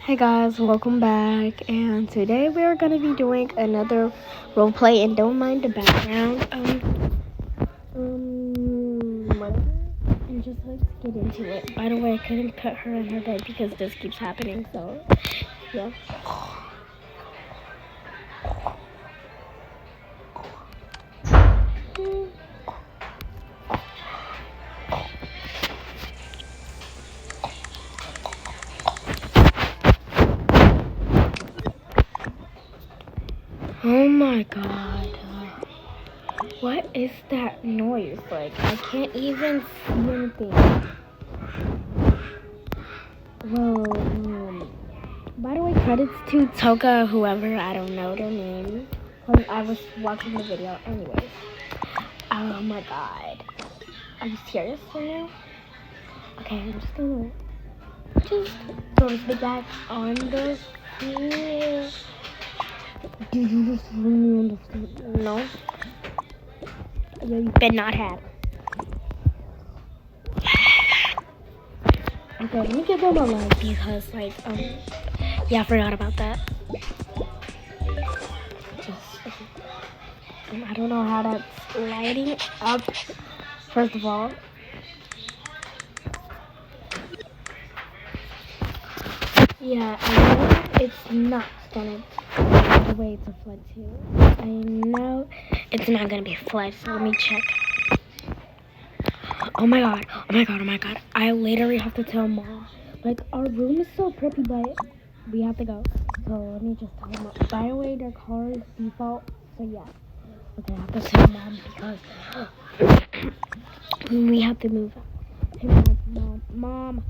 Hey guys, welcome back, and today we are gonna be doing another role play, and don't mind the background, whatever, and just let's get into it. By the way, I couldn't put her in her bed because this keeps happening, so, yeah. Oh my god. What is that noise? Like, I can't even see anything. Well, by the way, credits to Toka, whoever, I don't know their name. Because I was watching the video anyways. Oh my god. Are you serious right now? Okay, I'm just gonna throw this big bag on the floor. Do you just throw me on the floor? No. Yeah, you better not have. Okay, let me give them a like because, like, yeah, I forgot about that. I don't know how that's lighting up, first of all. Yeah, I know it's not gonna be the way it's a flood too. I know it's not gonna be a flood, so let me check. Oh my god. I literally have to tell Mom. Like, our room is so pretty, but we have to go. So let me just tell Mom. By the way, their car is default, so yeah. Okay, I have to tell Mom because we have to move out. Hey, Mom.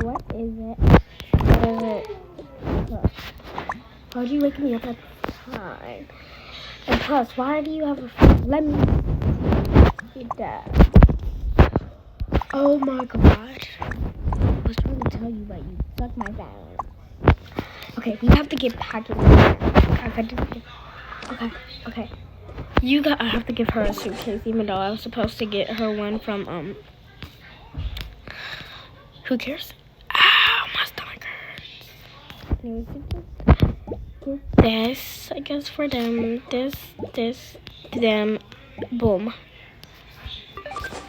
What is it? Why'd you wake me up at this time? And plus, why do you have a phone? Let me see that. Oh my god. I was trying to tell you, but you suck my phone. Okay, we have to get packing. Okay. I have to give her a suitcase, even though I was supposed to get her one from, who cares? Ow, my stomach hurts. This, I guess, for them. This, them. Boom.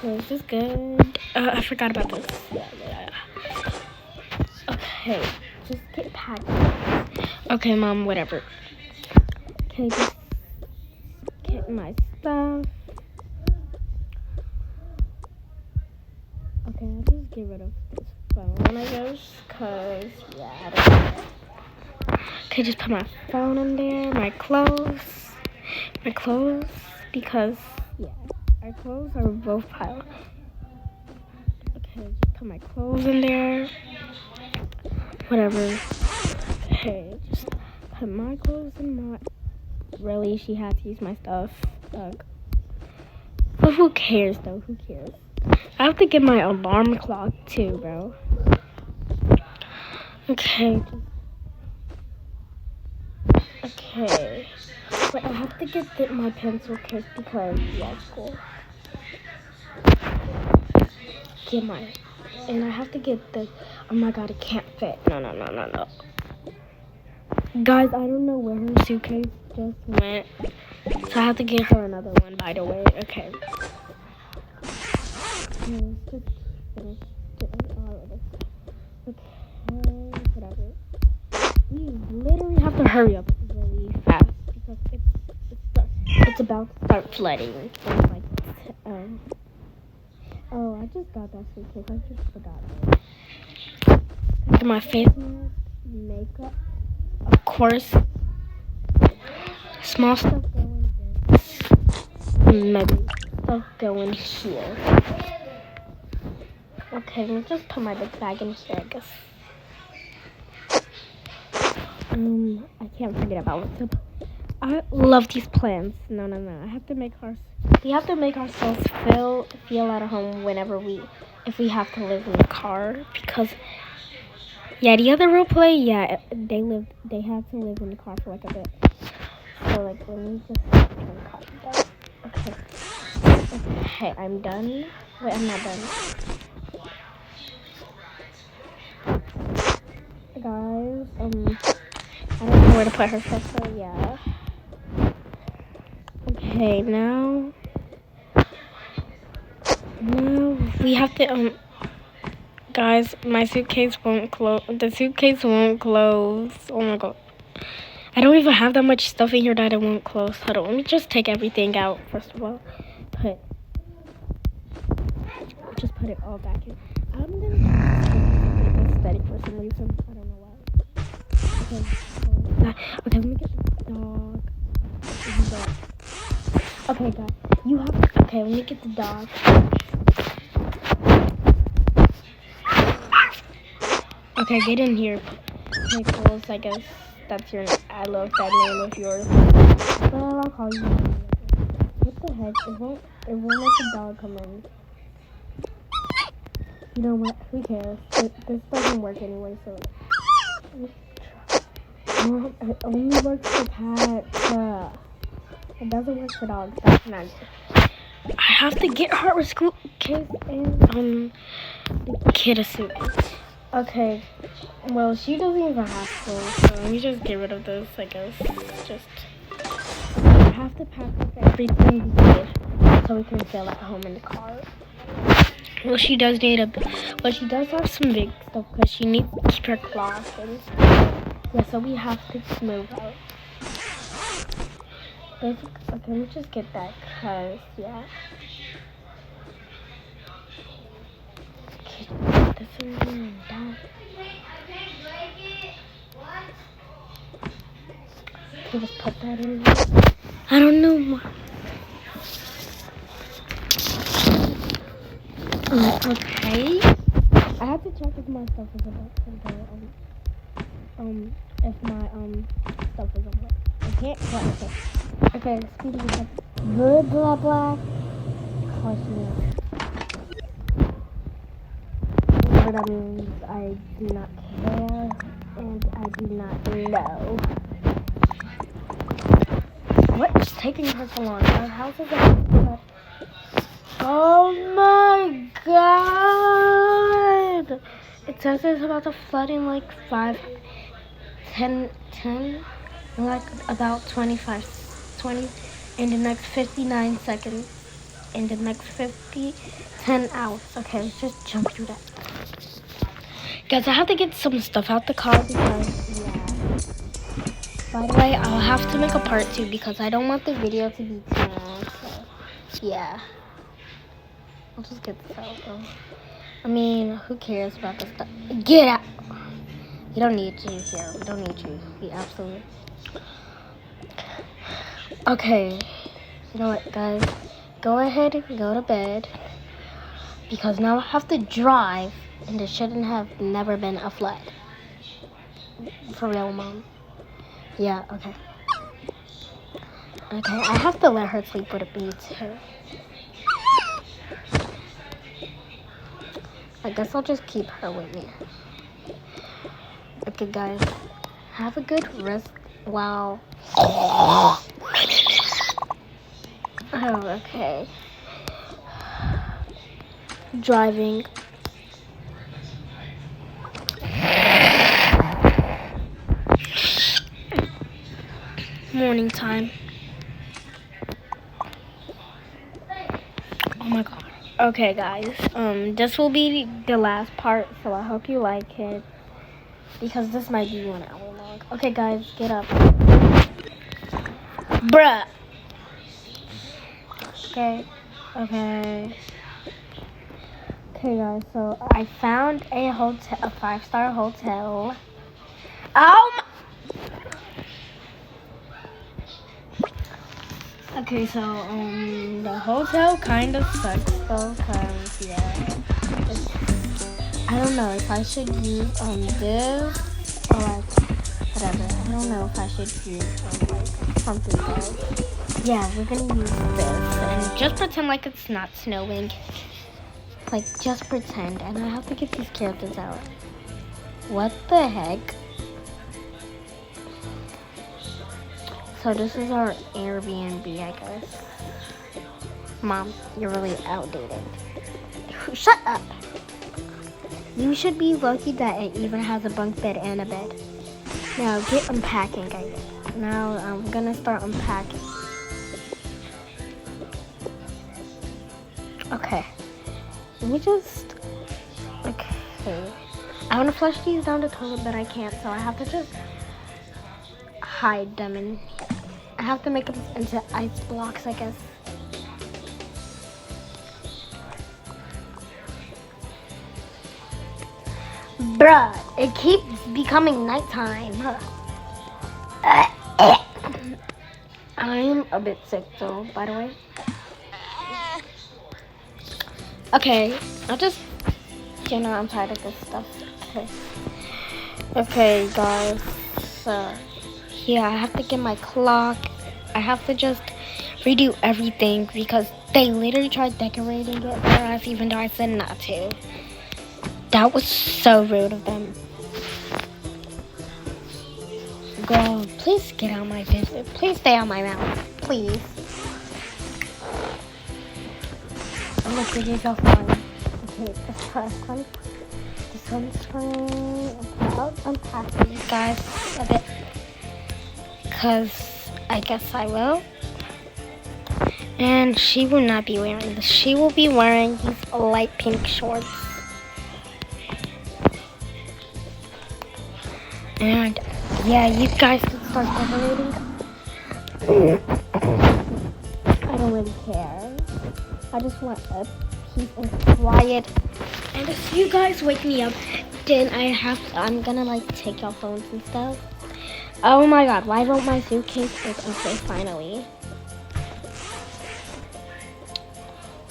This is good. I forgot about this. Yeah. Okay, just get packed. Okay, Mom, whatever. Okay, just get my stuff. Okay, I'll just get rid of this phone, I guess, because, yeah, I don't know. Okay, just put my phone in there, my clothes, because, yeah, our clothes are both piled. Okay, just put my clothes in there, whatever. Okay, just put my clothes in my, really, she had to use my stuff, ugh. But who cares, though, who cares? I have to get my alarm clock, too, bro. Okay. But I have to get my pencil case because, yeah, it's cool. And I have to get the, oh my god, it can't fit. No. Guys, I don't know where her suitcase just went. So I have to give her another one, by the way. Okay. Okay, whatever. We literally have to hurry up really fast because it's about to start flooding. So like, oh, I just got that suitcase. I just forgot. Look at my face mask, makeup, of course. Small stuff going this. Maybe stuff going here. Okay, let me just put my big bag in here, I guess. I can't forget about what's. I love these plants. No. We have to make ourselves feel at home if we have to live in a car, because yeah, the other role play, yeah, they had to live in the car for like a bit. So like, let me just turn the car down. Okay, I'm done. Wait, I'm not done. Guys. because I don't know where to put her stuff, so yeah. Okay, now we have to guys, my suitcase won't close. The suitcase won't close. Oh my god. I don't even have that much stuff in here that it won't close. Hold on, let me just take everything out first of all. Just put it all back in. I'm gonna make this aesthetic for some reason. I don't know why. Okay, let me get the dog. Okay, guys, you have. Okay, let me get the dog. Okay, get in here. Nicholas, I guess that's your. I love that name of yours. Well, I'll call you. What the heck? It won't let the dog come in. You know what? Who cares? This doesn't work anyway, so. It only works for pets. It doesn't work for dogs. That's not good. I have to get her a suitcase and the kid a suitcase. Okay. Well, she doesn't even have to, so let me just get rid of this, I guess. I have to pack up everything we did so we can feel at home in the car. Well, she does have some big stuff because she needs to keep her cloth and stuff. Yeah, so we have to move out. Okay, let me just get that because, yeah. This is down. Can just put that in there? I don't know. Okay. I have to check if my stuff is about to if my stuff is about. I can't. What? Okay. Speeding up. Blah blah. Question. Whatever that means, I do not care, and I do not know. What's taking her so long? Our house is about. Oh my god! It says it's about to flood in like 10, like about 20 in the next 59 seconds. In the next 10 hours. Okay, let's just jump through that. Guys, I have to get some stuff out the car because, yeah. By the way, I'll have to make a part 2 because I don't want the video to be too long, so, yeah. I'll just get this out, though. I mean, who cares about this stuff? Get out! We don't need you here. We don't need you. We absolutely... Okay. You know what, guys? Go ahead and go to bed. Because now I have to drive, and there shouldn't have never been a flood. For real, Mom. Yeah, okay. Okay, I have to let her sleep with me, too. I guess I'll just keep her with me. Okay, guys. Have a good rest. Wow. Oh, okay. Driving. Morning time. Oh my god. Okay, guys. This will be the last part, so I hope you like it. Because this might be 1 hour long. Okay, guys, get up. Bruh. Okay. Okay, guys, so I found a 5-star hotel. Okay, so, the hotel kind of sucks, though, because, yeah, I don't know if I should use, this, or, like, whatever. I don't know if I should use, like, something else. Yeah, we're gonna use this, and just pretend like it's not snowing. Like, just pretend, and I have to get these characters out. What the heck? So this is our Airbnb, I guess. Mom, you're really outdated. Shut up! You should be lucky that it even has a bunk bed and a bed. Now get unpacking, guys. Now I'm gonna start unpacking. Okay. Let me just. Okay. I want to flush these down the toilet, but I can't, so I have to just hide them, and I have to make them into ice blocks, I guess. Bruh, it keeps becoming nighttime. I'm a bit sick though, by the way. Okay, I'll just, I'm tired of this stuff. Okay, guys. So, yeah, I have to get my clock. I have to just redo everything because they literally tried decorating it for us even though I said not to. That was so rude of them. Girl, please get out of my business. Please stay out of my mouth. Please. Oh, look, this is so fun. Okay, this first one. This one's fine. Okay, I'll unpack these guys a bit. Because I guess I will. And she will not be wearing this. She will be wearing these light pink shorts. And yeah, you guys can start decorating. I don't really care. I just want a peace and quiet. And if you guys wake me up, then I'm gonna like take your phones and stuff. Oh my god, why won't my suitcase fit? Okay, finally.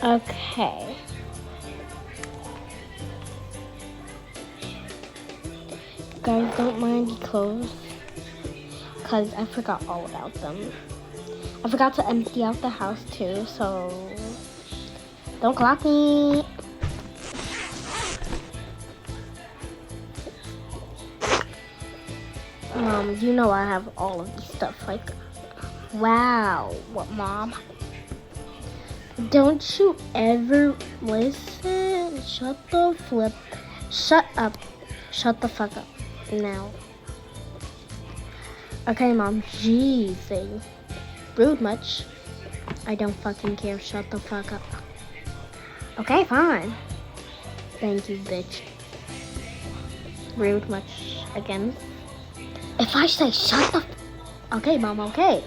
Okay. Guys, don't mind the clothes, because I forgot all about them. I forgot to empty out the house too, so don't clock me. You know I have all of these stuff, like, wow, what, Mom? Don't you ever listen? Shut the fuck up now. Okay, Mom, jeez, rude much? I don't fucking care, shut the fuck up. Okay, fine. Thank you, bitch. Rude much again? If I say shut the okay, Mom, okay.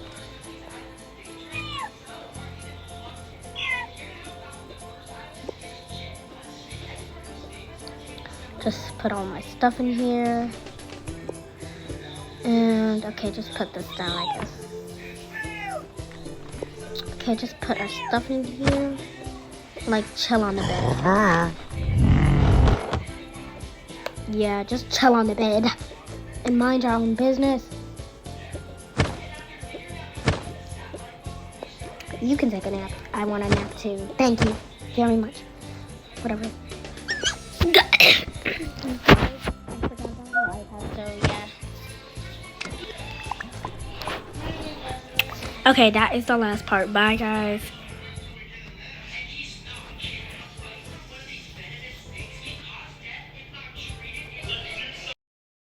Just put all my stuff in here. And, okay, just put this down, I guess. Okay, just put our stuff in here. Like, chill on the bed. Yeah, just chill on the bed. And mind our own business. You can take a nap. I want a nap too. Thank you very much. Whatever. Okay, that is the last part. Bye, guys.